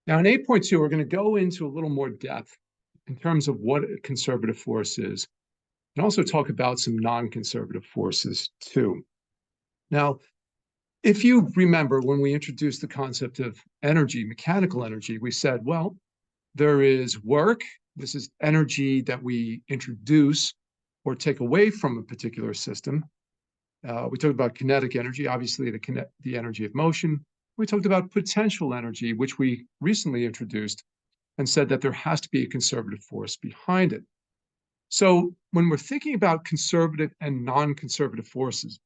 Now, in 8.2, we're going to go into a little more depth in terms of what a conservative force is, and also talk about some non-conservative forces too. Now, if you remember when we introduced the concept of energy, mechanical energy, we said, well, there is work. This is energy that we introduce or take away from a particular system. We talked about kinetic energy, obviously the energy of motion. We talked about potential energy, which we recently introduced and said that there has to be a conservative force behind it. So when we're thinking about conservative and non-conservative forces,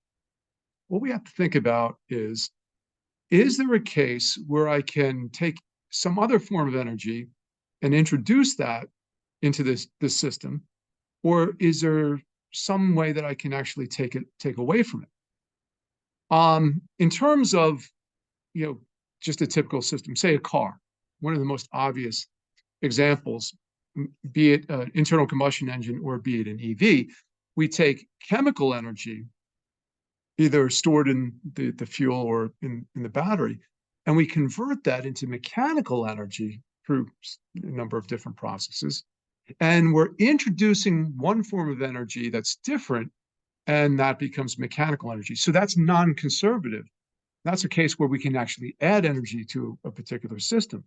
what we have to think about is there a case where I can take some other form of energy and introduce that into this system, or is there some way that I can actually take away from it? In terms of, just a typical system, say a car, one of the most obvious examples, be it an internal combustion engine or be it an EV, we take chemical energy, either stored in the fuel or in the battery, and we convert that into mechanical energy through a number of different processes. And we're introducing one form of energy that's different, and that becomes mechanical energy. So that's non-conservative. That's a case where we can actually add energy to a particular system.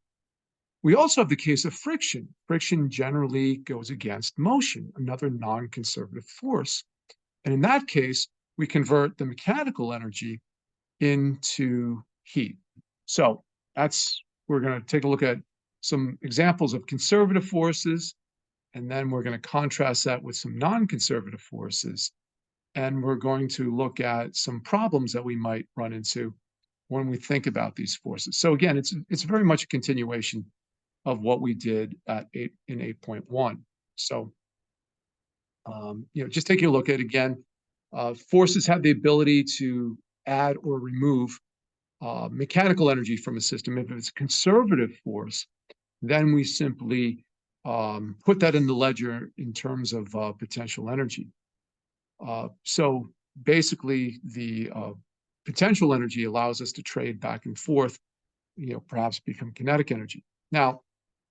We also have the case of friction. Friction generally goes against motion, another non-conservative force. And in that case, we convert the mechanical energy into heat. So we're going to take a look at some examples of conservative forces, and then we're going to contrast that with some non-conservative forces. And we're going to look at some problems that we might run into when we think about these forces. So again, it's very much a continuation of what we did in 8.1. So, just taking a look at, again, forces have the ability to add or remove mechanical energy from a system. If it's a conservative force, then we simply put that in the ledger in terms of potential energy. So basically, the potential energy allows us to trade back and forth, perhaps become kinetic energy. Now,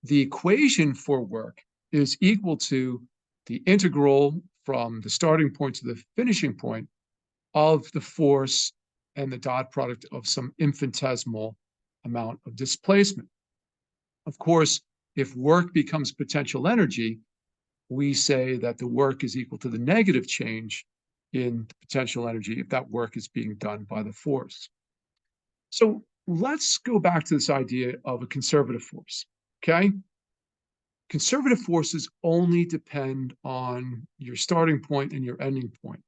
the equation for work is equal to the integral from the starting point to the finishing point of the force and the dot product of some infinitesimal amount of displacement. Of course, if work becomes potential energy, we say that the work is equal to the negative change in potential energy if that work is being done by the force. So let's go back to this idea of a conservative force, okay? Conservative forces only depend on your starting point and your ending point,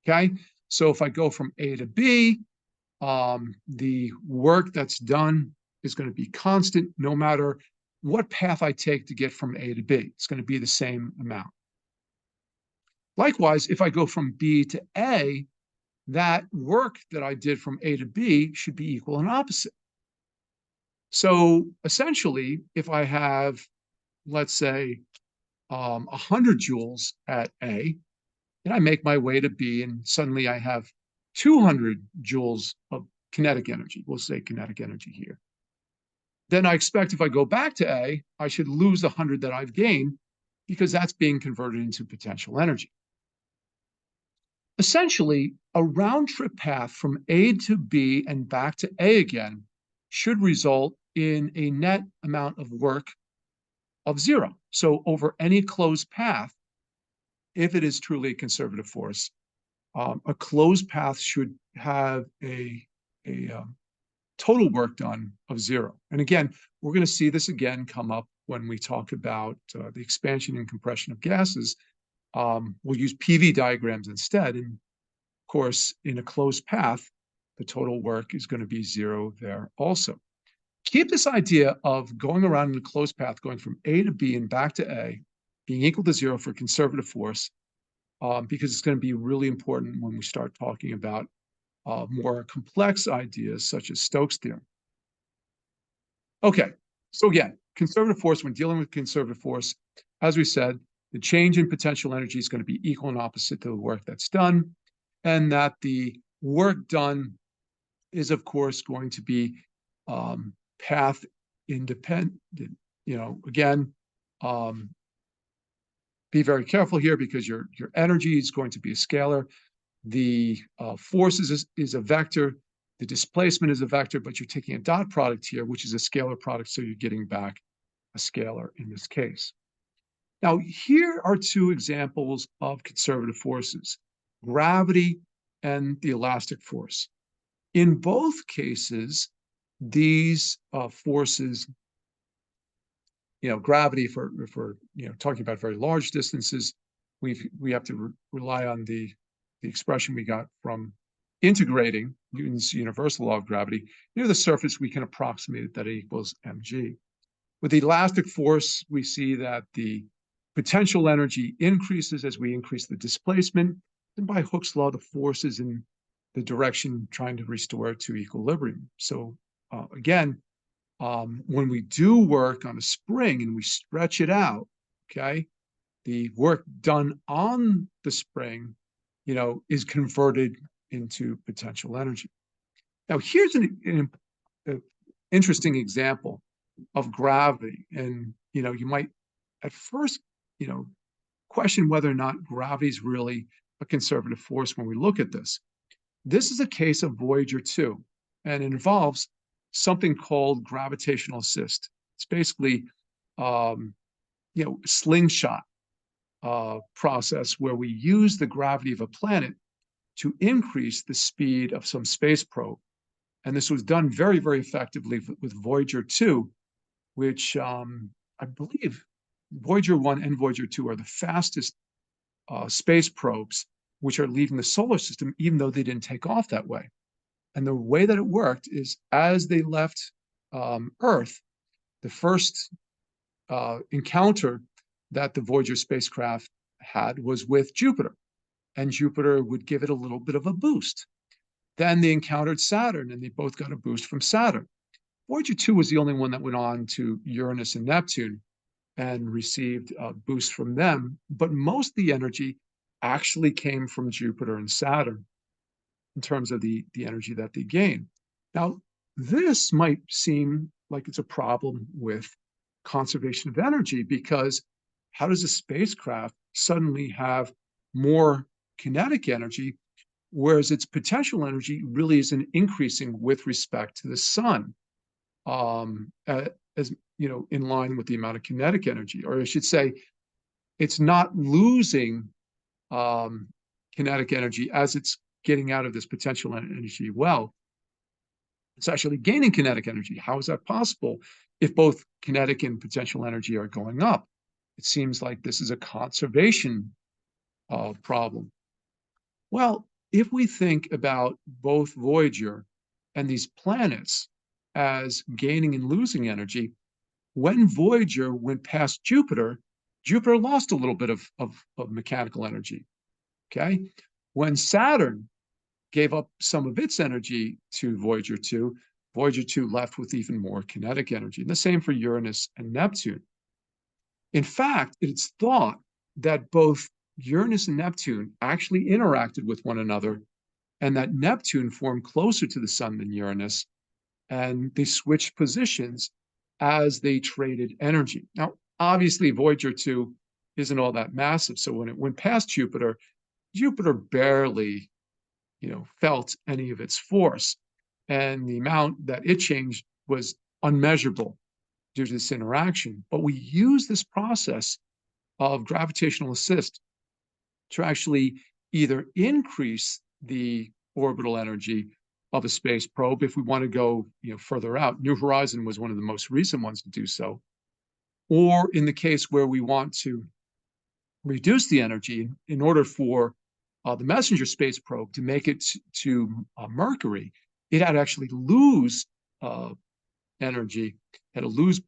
okay? So if I go from A to B, the work that's done is going to be constant no matter what path I take to get from A to B. It's going to be the same amount. Likewise, if I go from B to A, that work that I did from A to B should be equal and opposite. So essentially, if I have, let's say, 100 joules at A, and I make my way to B, and suddenly I have 200 joules of kinetic energy. We'll say kinetic energy here. Then I expect if I go back to A, I should lose the 100 that I've gained because that's being converted into potential energy. Essentially, a round-trip path from A to B and back to A again should result in a net amount of work of zero. So over any closed path, if it is truly a conservative force, a closed path should have a total work done of zero. And again, we're going to see this again come up when we talk about the expansion and compression of gases. We'll use PV diagrams instead. And of course, in a closed path, the total work is going to be zero there also. Keep this idea of going around in a closed path, going from A to B and back to A, being equal to zero for conservative force, because it's going to be really important when we start talking about more complex ideas such as Stokes' theorem. Okay, so again, conservative force, when dealing with conservative force, as we said, the change in potential energy is going to be equal and opposite to the work that's done, and that the work done is, of course, going to be path independent. Again, be very careful here because your energy is going to be a scalar. The force is a vector. The displacement is a vector, but you're taking a dot product here, which is a scalar product, so you're getting back a scalar in this case. Now, here are two examples of conservative forces, gravity and the elastic force. In both cases, these forces, gravity, if we're talking about very large distances, we have to rely on the expression we got from integrating Newton's universal law of gravity. Near the surface, we can approximate it that it equals mg. With the elastic force, we see that the potential energy increases as we increase the displacement, and by Hooke's law, the force is in the direction trying to restore it to equilibrium. So again, when we do work on a spring and we stretch it out, okay, the work done on the spring, is converted into potential energy. Now, here's an interesting example of gravity. And, you might at first, question whether or not gravity is really a conservative force when we look at this. This is a case of Voyager 2, and it involves something called gravitational assist. It's basically, slingshot process where we use the gravity of a planet to increase the speed of some space probe. And this was done very, very effectively with Voyager 2, which I believe Voyager 1 and Voyager 2 are the fastest space probes which are leaving the solar system, even though they didn't take off that way. And the way that it worked is as they left Earth, the first encounter that the Voyager spacecraft had was with Jupiter, and Jupiter would give it a little bit of a boost. Then they encountered Saturn, and they both got a boost from Saturn. Voyager 2 was the only one that went on to Uranus and Neptune and received a boost from them, but most of the energy actually came from Jupiter and Saturn in terms of the energy that they gained. Now, this might seem like it's a problem with conservation of energy, because how does a spacecraft suddenly have more kinetic energy, whereas its potential energy really isn't increasing with respect to the sun, as in line with the amount of kinetic energy, or I should say, it's not losing kinetic energy as it's getting out of this potential energy well. It's actually gaining kinetic energy. How is that possible if both kinetic and potential energy are going up? It seems like this is a conservation problem. Well, if we think about both Voyager and these planets as gaining and losing energy, when Voyager went past Jupiter, Jupiter lost a little bit of mechanical energy, okay? When Saturn gave up some of its energy to Voyager 2, Voyager 2 left with even more kinetic energy. And the same for Uranus and Neptune. In fact, it's thought that both Uranus and Neptune actually interacted with one another, and that Neptune formed closer to the sun than Uranus, and they switched positions as they traded energy. Now, obviously, Voyager 2 isn't all that massive, so when it went past Jupiter, Jupiter barely felt any of its force, and the amount that it changed was unmeasurable due to this interaction. But we use this process of gravitational assist to actually either increase the orbital energy of a space probe if we want to go further out. New Horizon was one of the most recent ones to do so. Or in the case where we want to reduce the energy, in order for the Messenger space probe to make it to Mercury, it had to actually lose energy, had to lose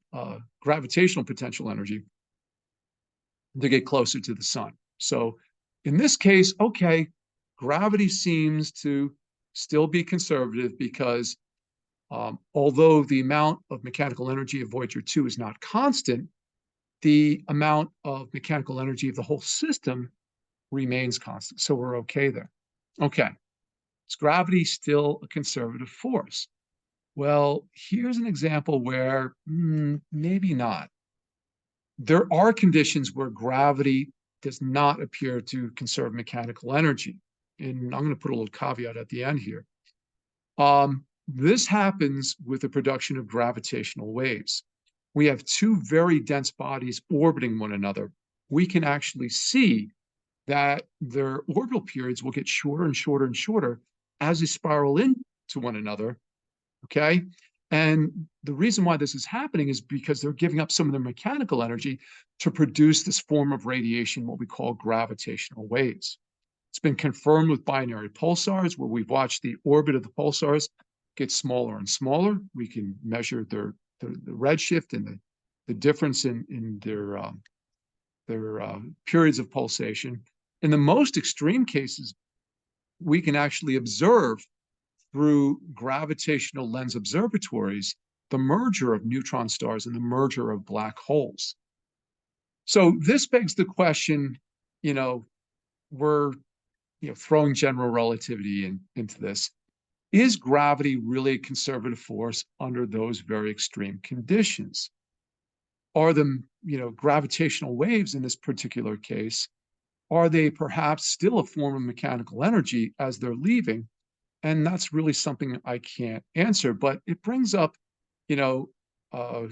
gravitational potential energy to get closer to the sun. So in this case, okay, gravity seems to still be conservative because although the amount of mechanical energy of Voyager 2 is not constant, the amount of mechanical energy of the whole system remains constant. So we're okay there. Okay, is gravity still a conservative force? Well, here's an example where maybe not. There are conditions where gravity does not appear to conserve mechanical energy. And I'm going to put a little caveat at the end here. This happens with the production of gravitational waves. We have two very dense bodies orbiting one another. We can actually see that their orbital periods will get shorter and shorter and shorter as they spiral into one another. Okay. And the reason why this is happening is because they're giving up some of their mechanical energy to produce this form of radiation, what we call gravitational waves. It's been confirmed with binary pulsars, where we've watched the orbit of the pulsars get smaller and smaller. We can measure the redshift and the difference in their periods of pulsation. In the most extreme cases, we can actually observe through gravitational lens observatories the merger of neutron stars and the merger of black holes. So this begs the question, we're throwing general relativity into this. Is gravity really a conservative force under those very extreme conditions? Are the gravitational waves in this particular case, are they perhaps still a form of mechanical energy as they're leaving? And that's really something I can't answer, but it brings up, you know, uh,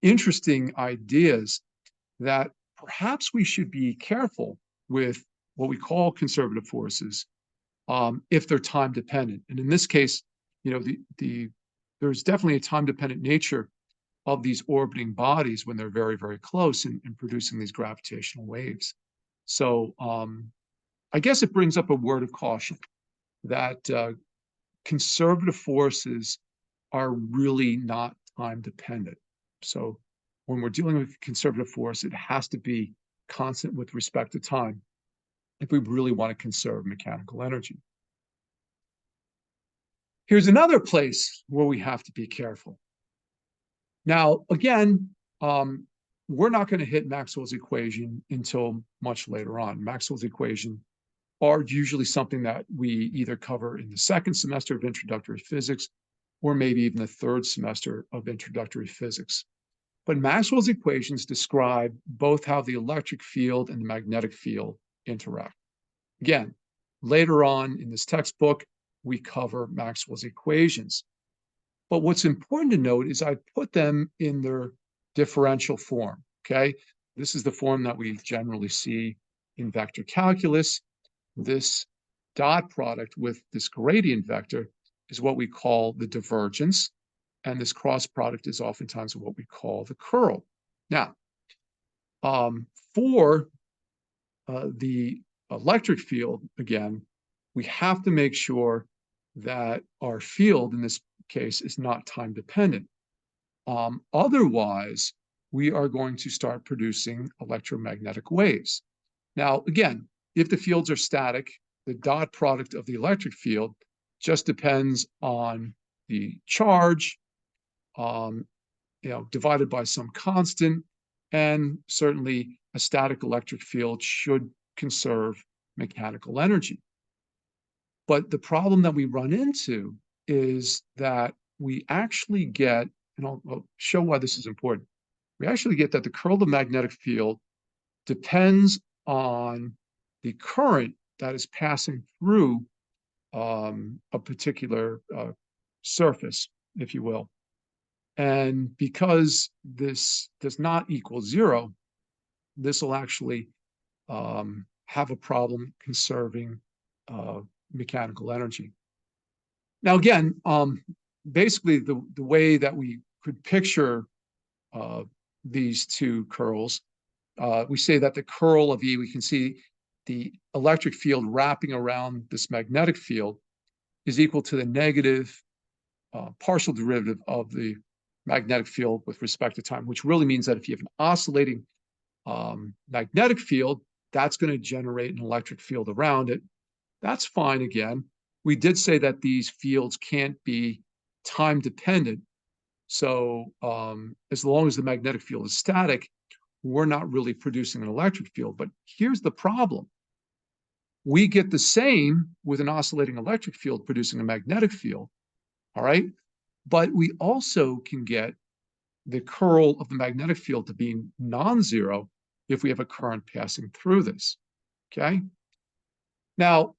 interesting ideas that perhaps we should be careful with what we call conservative forces if they're time dependent. And in this case, there's definitely a time dependent nature of these orbiting bodies when they're very, very close and producing these gravitational waves. So I guess it brings up a word of caution that conservative forces are really not time dependent. So when we're dealing with conservative force, it has to be constant with respect to time if we really want to conserve mechanical energy. Here's another place where we have to be careful. Now, again, we're not going to hit Maxwell's equation until much later on. Maxwell's equation are usually something that we either cover in the second semester of introductory physics or maybe even the third semester of introductory physics. But Maxwell's equations describe both how the electric field and the magnetic field interact. Again, later on in this textbook, we cover Maxwell's equations. But what's important to note is I put them in their differential form, okay? This is the form that we generally see in vector calculus. This dot product with this gradient vector is what we call the divergence, and this cross product is oftentimes what we call the curl. Now, for the electric field, again, we have to make sure that our field in this case is not time dependent. Otherwise, we are going to start producing electromagnetic waves. Now, again, if the fields are static, the dot product of the electric field just depends on the charge, divided by some constant, and certainly a static electric field should conserve mechanical energy. But the problem that we run into is that we actually get, and I'll show why this is important. We actually get that the curl of the magnetic field depends on the current that is passing through a particular surface, if you will. And because this does not equal zero, this will actually have a problem conserving mechanical energy. Now, again, basically the way that we could picture these two curls, we say that the curl of E, we can see the electric field wrapping around this magnetic field is equal to the negative partial derivative of the magnetic field with respect to time, which really means that if you have an oscillating magnetic field, that's going to generate an electric field around it. That's fine again. We did say that these fields can't be time dependent. So as long as the magnetic field is static, we're not really producing an electric field. But here's the problem. We get the same with an oscillating electric field producing a magnetic field, all right? But we also can get the curl of the magnetic field to be non-zero if we have a current passing through this, okay? Now,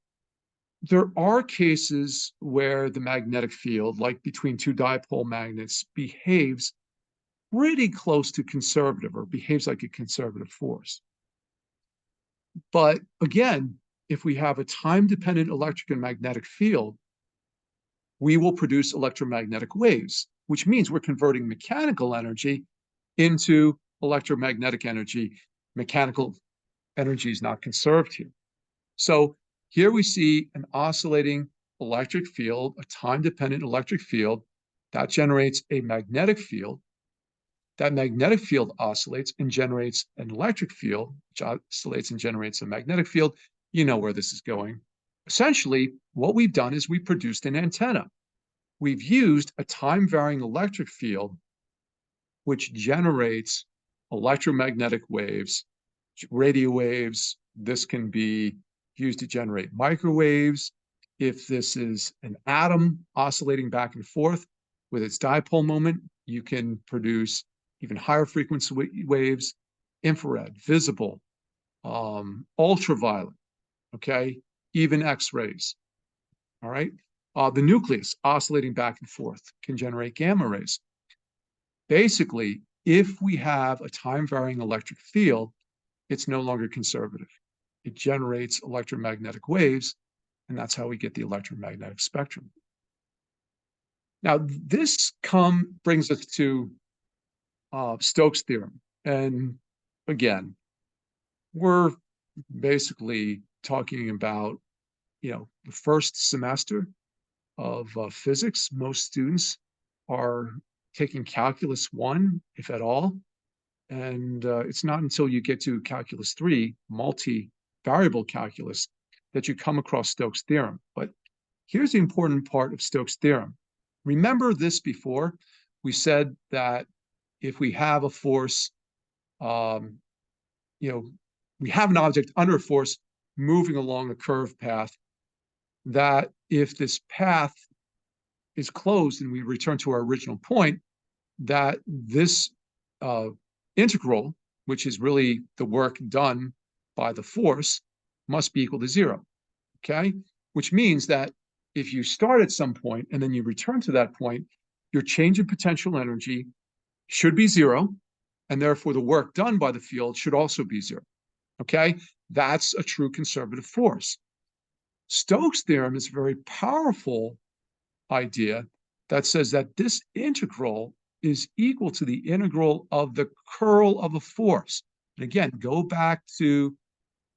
there are cases where the magnetic field, like between two dipole magnets, behaves pretty close to conservative or behaves like a conservative force. But again, if we have a time-dependent electric and magnetic field, we will produce electromagnetic waves, which means we're converting mechanical energy into electromagnetic energy. Mechanical energy is not conserved here. So here we see an oscillating electric field, a time-dependent electric field that generates a magnetic field. That magnetic field oscillates and generates an electric field, which oscillates and generates a magnetic field. You know where this is going. Essentially, what we've done is we produced an antenna. We've used a time-varying electric field, which generates electromagnetic waves, radio waves. This can be used to generate microwaves. If this is an atom oscillating back and forth with its dipole moment, you can produce even higher frequency waves, infrared, visible, ultraviolet, okay, even X-rays, all right? The nucleus oscillating back and forth can generate gamma rays. Basically, if we have a time-varying electric field, it's no longer conservative. It generates electromagnetic waves, and that's how we get the electromagnetic spectrum. Now, this brings us to Stokes' theorem. And again, we're basically talking about, the first semester of physics. Most students are taking calculus 1, if at all. And it's not until you get to calculus 3, multi-variable calculus, that you come across Stokes' theorem. But here's the important part of Stokes' theorem. Remember this before? We said that if we have a force, we have an object under a force moving along a curved path, that if this path is closed and we return to our original point, that this integral, which is really the work done by the force, must be equal to 0, okay? Which means that if you start at some point and then you return to that point, your change in potential energy should be 0, and therefore the work done by the field should also be 0, okay? That's a true conservative force. Stokes' theorem is a very powerful idea that says that this integral is equal to the integral of the curl of a force. And again, go back to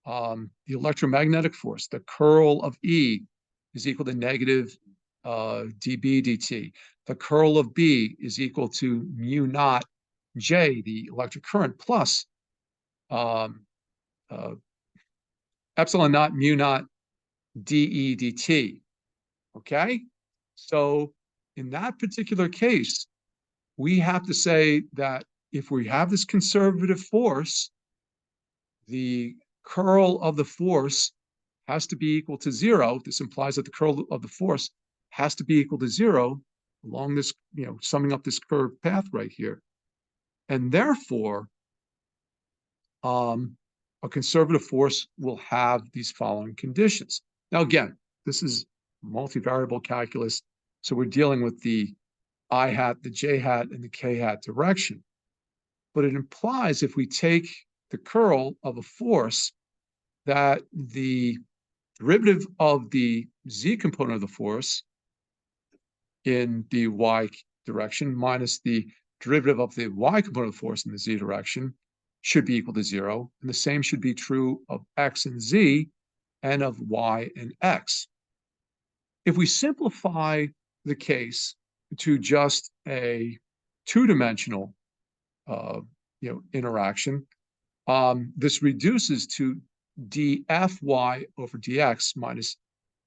the electromagnetic force. The curl of E is equal to negative dB dt. The curl of B is equal to mu naught J, the electric current, plus epsilon naught mu naught dE dt. Okay? So in that particular case, we have to say that if we have this conservative force, the curl of the force has to be equal to 0. This implies that the curl of the force has to be equal to 0 along this, summing up this curved path right here. And therefore, a conservative force will have these following conditions. Now, again, this is multivariable calculus, so we're dealing with the I hat, the J hat, and the K hat direction. But it implies if we take the curl of a force, that the derivative of the Z component of the force in the Y direction minus the derivative of the Y component of the force in the Z direction should be equal to 0. And the same should be true of X and Z and of Y and X. If we simplify the case to just a two-dimensional interaction, this reduces to dfy over dx minus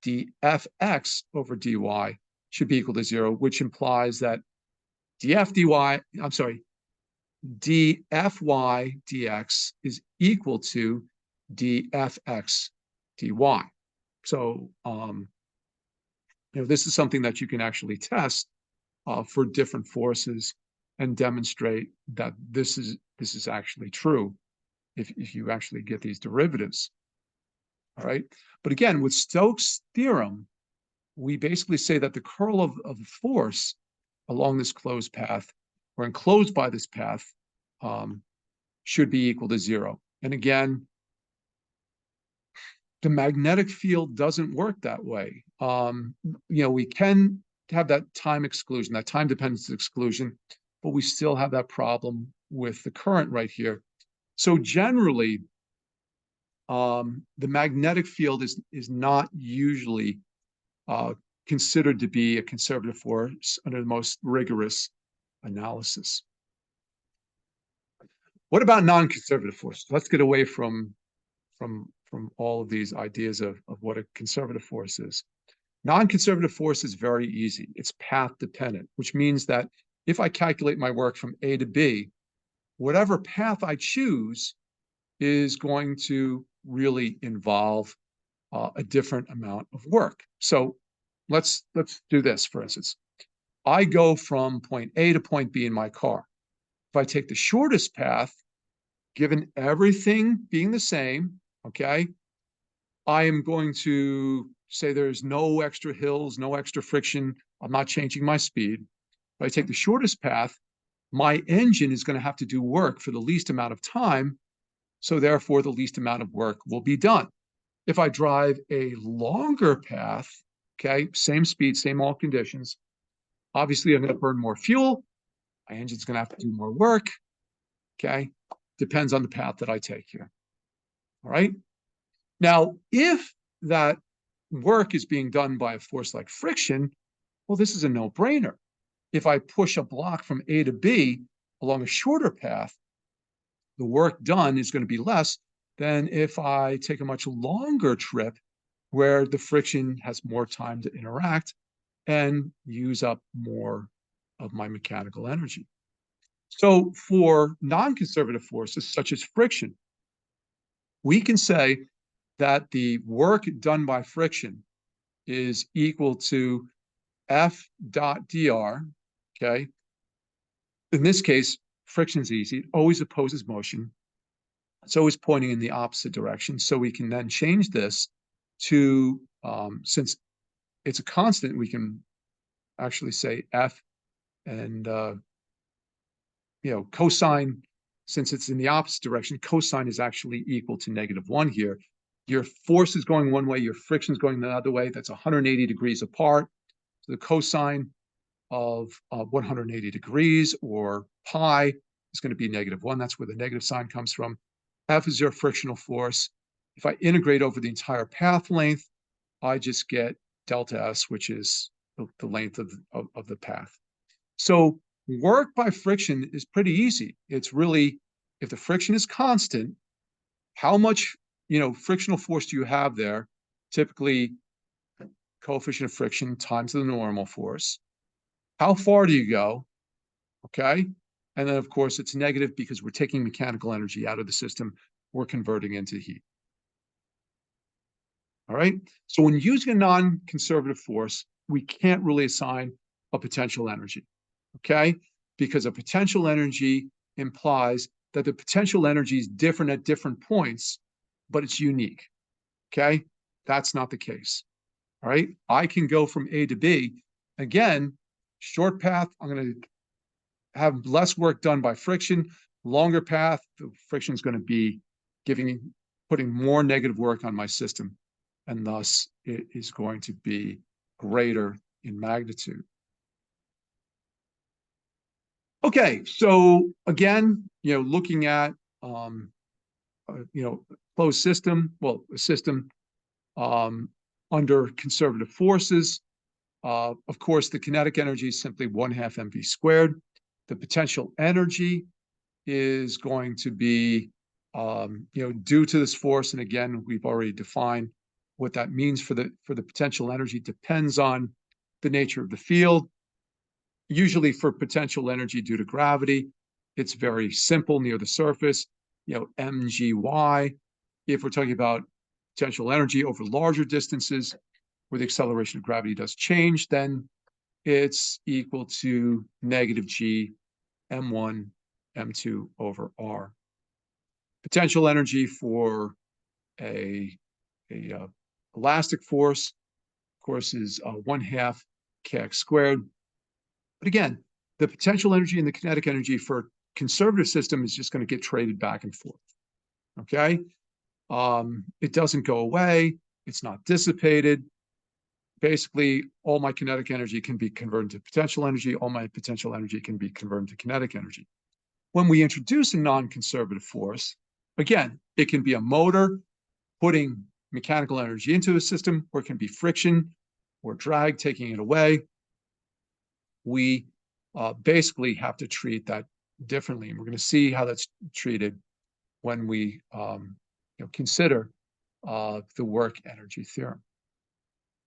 dfx over dy should be equal to 0, which implies that dfy dx is equal to dfx dy. So, this is something that you can actually test for different forces and demonstrate that this is actually true if you actually get these derivatives. All right. But again, with Stokes' theorem, we basically say that the curl of the force along this closed path or enclosed by this path should be equal to zero. And again, the magnetic field doesn't work that way. We can have that time exclusion, that time dependence exclusion, but we still have that problem with the current right here. So generally, the magnetic field is not usually considered to be a conservative force under the most rigorous analysis. What about non-conservative forces? Let's get away from all of these ideas of what a conservative force is. Non-conservative force is very easy. It's path dependent, which means that if I calculate my work from A to B, whatever path I choose is going to really involve a different amount of work. So let's do this, for instance. I go from point A to point B in my car. If I take the shortest path, given everything being the same, okay, I am going to say there's no extra hills, no extra friction. I'm not changing my speed. If I take the shortest path, my engine is going to have to do work for the least amount of time. So therefore, the least amount of work will be done. If I drive a longer path, okay, same speed, same all conditions, obviously I'm going to burn more fuel. My engine's going to have to do more work. Okay, depends on the path that I take here. All right. Now, if that work is being done by a force like friction, well, this is a no-brainer. If I push a block from A to B along a shorter path, the work done is going to be less than if I take a much longer trip where the friction has more time to interact and use up more of my mechanical energy. So for non-conservative forces, such as friction, we can say that the work done by friction is equal to F dot dr, okay? In this case, friction is easy. It always opposes motion. It's always pointing in the opposite direction. So we can then change this to, since it's a constant, we can actually say F and, cosine, since it's in the opposite direction, cosine is actually equal to -1 here. Your force is going one way, your friction is going the other way. That's 180 degrees apart. So the cosine of 180 degrees, or pi, is going to be -1. That's where the negative sign comes from. F is your frictional force. If I integrate over the entire path length, I just get delta S, which is the length of the path. So work by friction is pretty easy. It's really, if the friction is constant, how much frictional force do you have there? Typically, coefficient of friction times the normal force. How far do you go? Okay. And then, of course, it's negative because we're taking mechanical energy out of the system. We're converting into heat. All right. So when using a non-conservative force, we can't really assign a potential energy. Okay. Because a potential energy implies that the potential energy is different at different points, but it's unique. Okay. That's not the case. All right. I can go from A to B. Again, short path, I'm going to have less work done by friction. Longer path, the friction is going to be putting more negative work on my system, and thus it is going to be greater in magnitude. Okay, so again, looking at closed system, well, a system under conservative forces. Of course, the kinetic energy is simply 1/2 mv squared. The potential energy is going to be, due to this force. And again, we've already defined what that means for the potential energy. Depends on the nature of the field. Usually for potential energy due to gravity, it's very simple near the surface, mgy. If we're talking about potential energy over larger distances where the acceleration of gravity does change, then it's equal to negative G M1 M2 over R. Potential energy for a elastic force, of course, is 1/2 kx squared. But again, the potential energy and the kinetic energy for conservative system is just going to get traded back and forth. Okay, it doesn't go away. It's not dissipated. Basically, all my kinetic energy can be converted to potential energy. All my potential energy can be converted to kinetic energy. When we introduce a non-conservative force, again, it can be a motor putting mechanical energy into a system, or it can be friction or drag taking it away. We basically have to treat that differently. And we're going to see how that's treated when we consider the work energy theorem.